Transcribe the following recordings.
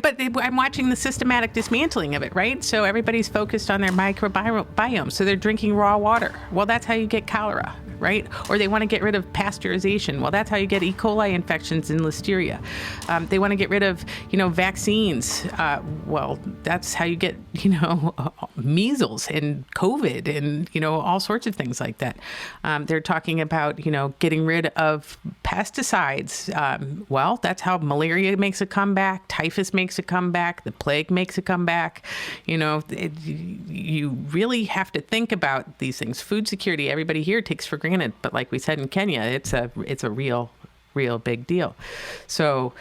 I'm watching the systematic dismantling of it, right? So everybody's focused on their microbiome. So they're drinking raw water. Well, that's how you get cholera, right? Or they want to get rid of pasteurization. Well, that's how you get E. coli infections and listeria. They want to get rid of, vaccines. Well, that's how you get, measles and COVID and, all sorts of things like that. They're talking about, getting rid of pesticides. Well, that's how malaria makes a comeback, typhus makes a comeback, the plague makes a comeback. You really have to think about these things. Food security, everybody here takes for granted, but like we said in Kenya, it's a real big deal. So,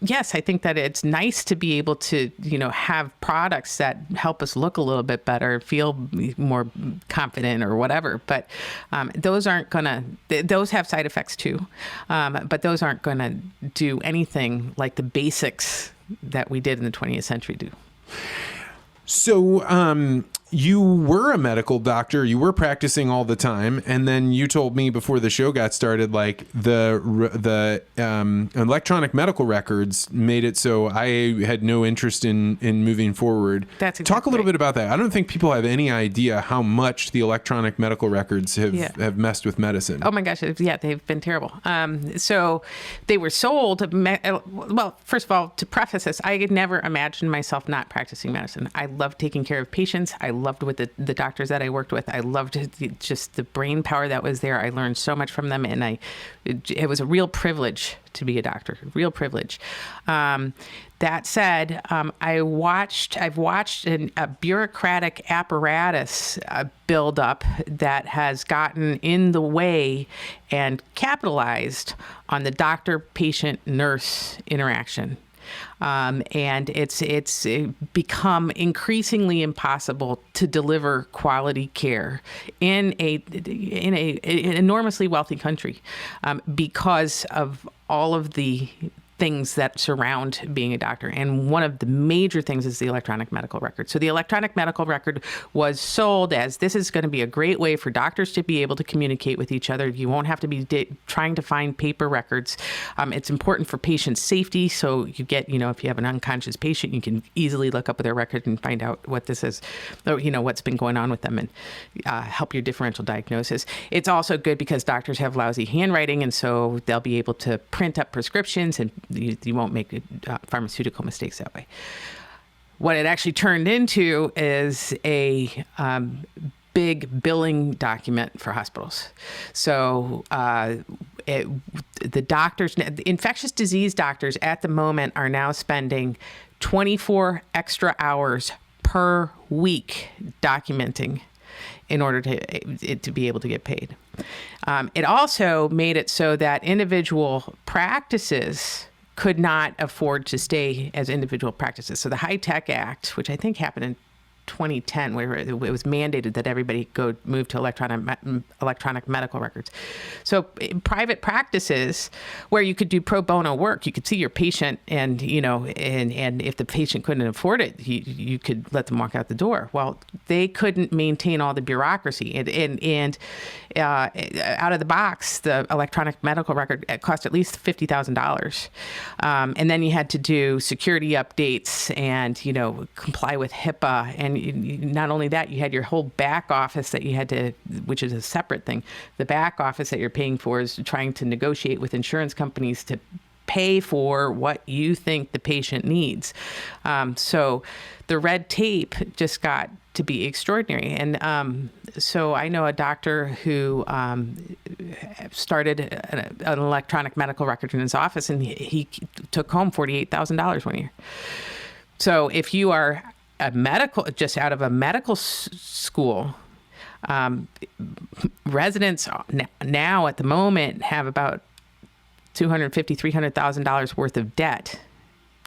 yes, I think that it's nice to be able to, have products that help us look a little bit better, feel more confident or whatever. But those have side effects too. But those aren't going to do anything like the basics that we did in the 20th century do. So, you were a medical doctor, you were practicing all the time, and then you told me before the show got started, like the electronic medical records made it so I had no interest in moving forward. That's exactly Talk a little bit about that. I don't think people have any idea how much the electronic medical records have messed with medicine. Oh my gosh, yeah, they've been terrible. So they were sold. Well, first of all, to preface this, I had never imagined myself not practicing medicine. I loved taking care of patients. I loved with the doctors that I worked with. I loved just the brain power that was there. I learned so much from them, and it was a real privilege to be a doctor. Real privilege. That said, I've watched a bureaucratic apparatus build up that has gotten in the way and capitalized on the doctor-patient-nurse interaction. And it's become increasingly impossible to deliver quality care in an enormously wealthy country because of all of the things that surround being a doctor. And one of the major things is the electronic medical record. So the electronic medical record was sold as this is going to be a great way for doctors to be able to communicate with each other. You won't have to be trying to find paper records. It's important for patient safety. So you get, if you have an unconscious patient, you can easily look up their record and find out what this is, or, what's been going on with them and help your differential diagnosis. It's also good because doctors have lousy handwriting, and so they'll be able to print up prescriptions and you won't make pharmaceutical mistakes that way. What it actually turned into is a big billing document for hospitals. So the doctors, the infectious disease doctors at the moment are now spending 24 extra hours per week documenting in order to be able to get paid. It also made it so that individual practices could not afford to stay as individual practices. So the High-Tech Act, which I think happened in 2010, where it was mandated that everybody move to electronic medical records. So in private practices where you could do pro bono work, you could see your patient and, and if the patient couldn't afford it, you could let them walk out the door. Well, they couldn't maintain all the bureaucracy and out of the box, the electronic medical record cost at least $50,000. And then you had to do security updates and, comply with HIPAA. And not only that, you had your whole back office that you had to, which is a separate thing. The back office that you're paying for is trying to negotiate with insurance companies to pay for what you think the patient needs. So the red tape just got to be extraordinary. And so I know a doctor who started an electronic medical record in his office, and he took home $48,000 one year. So if you are just out of a medical school, residents now at the moment have about $250,000, $300,000 worth of debt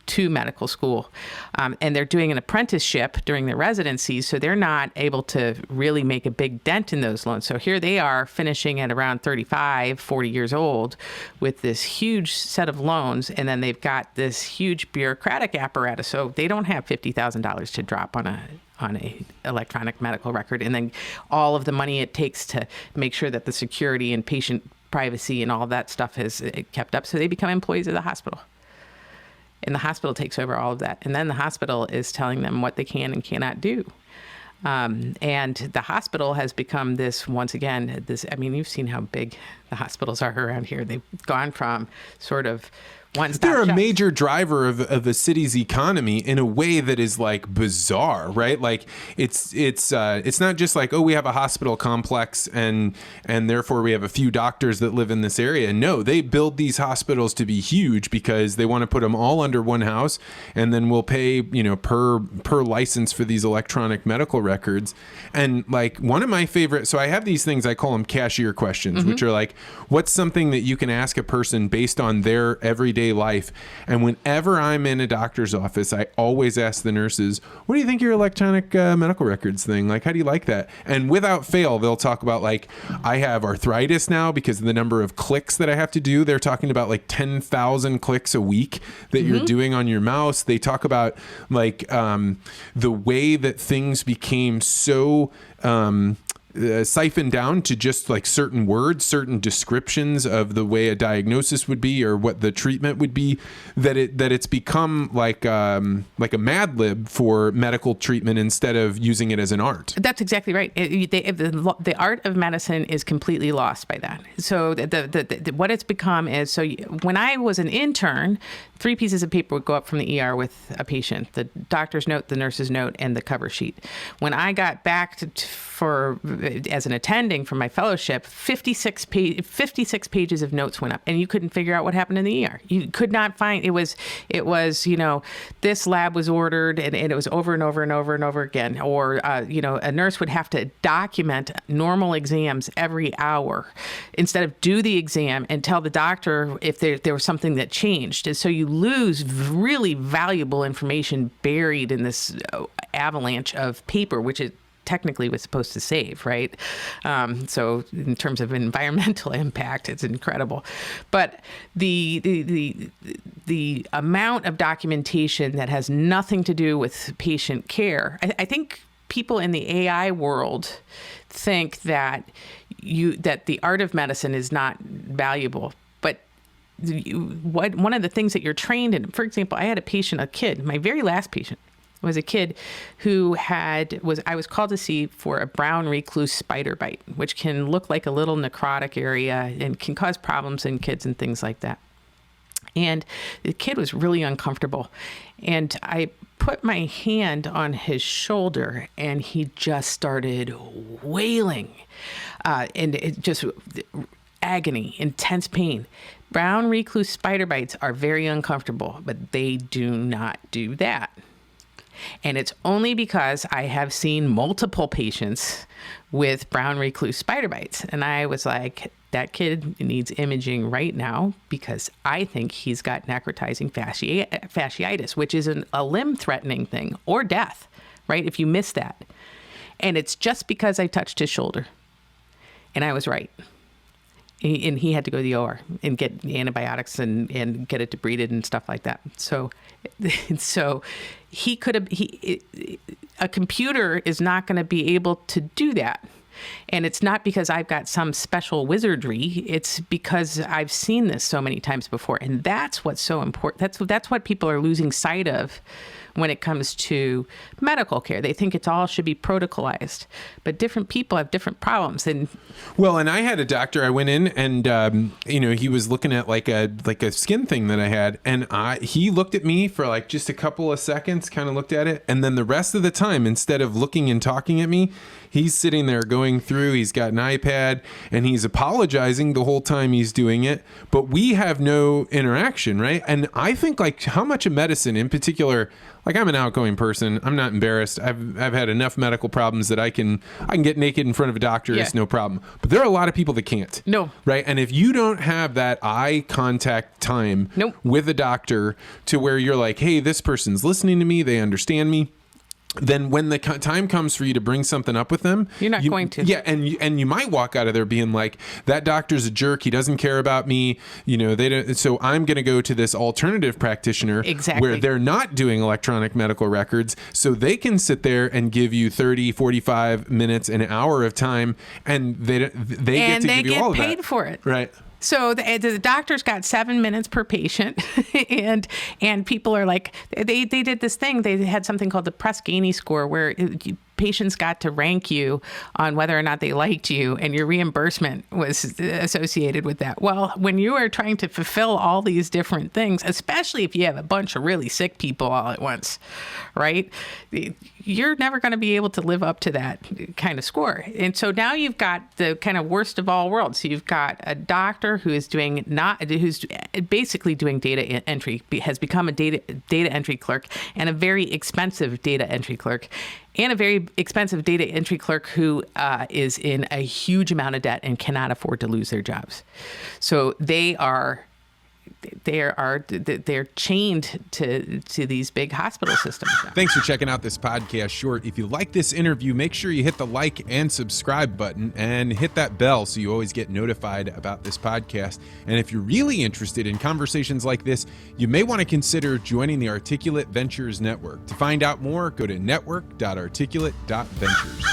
to medical school. And they're doing an apprenticeship during their residencies, so they're not able to really make a big dent in those loans. So here they are finishing at around 35, 40 years old with this huge set of loans, and then they've got this huge bureaucratic apparatus. So they don't have $50,000 to drop on a electronic medical record, and then all of the money it takes to make sure that the security and patient privacy and all of that stuff is kept up. So they become employees of the hospital. And the hospital takes over all of that. And then the hospital is telling them what they can and cannot do. And the hospital has become this, once again, this, I mean, you've seen how big the hospitals are around here. They've gone from sort of they're a major driver of the city's economy in a way that is like bizarre, right? Like it's not just like, oh, we have a hospital complex and therefore we have a few doctors that live in this area. No, they build these hospitals to be huge because they want to put them all under one house, and then we'll pay, per license for these electronic medical records. And like one of my favorite, so I have these things, I call them cashier questions, which are like, what's something that you can ask a person based on their everyday life? And whenever I'm in a doctor's office, I always ask the nurses, what do you think of your electronic medical records thing? Like, how do you like that? And without fail, they'll talk about like, I have arthritis now because of the number of clicks that I have to do. They're talking about like 10,000 clicks a week that you're doing on your mouse. They talk about like the way that things became so siphoned down to just like certain words, certain descriptions of the way a diagnosis would be or what the treatment would be, that it's become like a Mad Lib for medical treatment instead of using it as an art. That's exactly right. The art of medicine is completely lost by that. So what it's become is, so when I was an intern, 3 pieces of paper would go up from the ER with a patient: the doctor's note, the nurse's note, and the cover sheet. When I got back as an attending for my fellowship, 56 pages of notes went up, and you couldn't figure out what happened in the ER. You could not find, it was, this lab was ordered, and it was over and over and over and over again. Or, a nurse would have to document normal exams every hour instead of do the exam and tell the doctor if there was something that changed. And so you lose really valuable information buried in this avalanche of paper, which it technically was supposed to save, right? So in terms of environmental impact, it's incredible. But the amount of documentation that has nothing to do with patient care, I think people in the AI world think that the art of medicine is not valuable. But one of the things that you're trained in, for example, I had a kid, my very last patient was a kid who I was called to see for a brown recluse spider bite, which can look like a little necrotic area and can cause problems in kids and things like that. And the kid was really uncomfortable. And I put my hand on his shoulder and he just started wailing. And it just agony, intense pain. Brown recluse spider bites are very uncomfortable, but they do not do that. And it's only because I have seen multiple patients with brown recluse spider bites. And I was like, that kid needs imaging right now because I think he's got necrotizing fasciitis, which is a limb-threatening thing, or death, right, if you miss that. And it's just because I touched his shoulder. And I was right. And he had to go to the OR and get antibiotics and get it debrided and stuff like that. So he could have, a computer is not going to be able to do that. And it's not because I've got some special wizardry. It's because I've seen this so many times before. And that's what's so important. That's what people are losing sight of when it comes to medical care. They think it all should be protocolized, but different people have different problems. And I had a doctor. I went in and he was looking at like a skin thing that I had, and he looked at me for like just a couple of seconds, kind of looked at it, and then the rest of the time, instead of looking and talking at me, he's sitting there going through. He's got an iPad and he's apologizing the whole time he's doing it, but we have no interaction, right? And I think like how much of medicine in particular, like I'm an outgoing person. I'm not embarrassed. I've had enough medical problems that I can get naked in front of a doctor. Yeah. It's no problem. But there are a lot of people that can't. No. Right. And if you don't have that eye contact time with a doctor to where you're like, hey, this person's listening to me, they understand me, then when the time comes for you to bring something up with them, You're not going to. Yeah, and you might walk out of there being like, that doctor's a jerk. He doesn't care about me. They don't. So I'm going to go to this alternative practitioner where they're not doing electronic medical records, so they can sit there and give you 30, 45 minutes, an hour of time, and they get to give you all of that. And they get paid for it. Right. So the doctor's got 7 minutes per patient, and people are like, they did this thing. They had something called the Press-Ganey score, where patients got to rank you on whether or not they liked you, and your reimbursement was associated with that. Well, when you are trying to fulfill all these different things, especially if you have a bunch of really sick people all at once, right? You're never going to be able to live up to that kind of score. And so now you've got the kind of worst of all worlds. So you've got a doctor who's basically doing data entry, has become a data entry clerk, and a very expensive data entry clerk, and a very expensive data entry clerk who is in a huge amount of debt and cannot afford to lose their jobs. So they're chained to these big hospital systems now. Thanks for checking out this podcast short. If you like this interview, make sure you hit the like and subscribe button and hit that bell so you always get notified about this podcast. And if you're really interested in conversations like this, you may want to consider joining the Articulate Ventures Network. To find out more, go to network.articulate.ventures.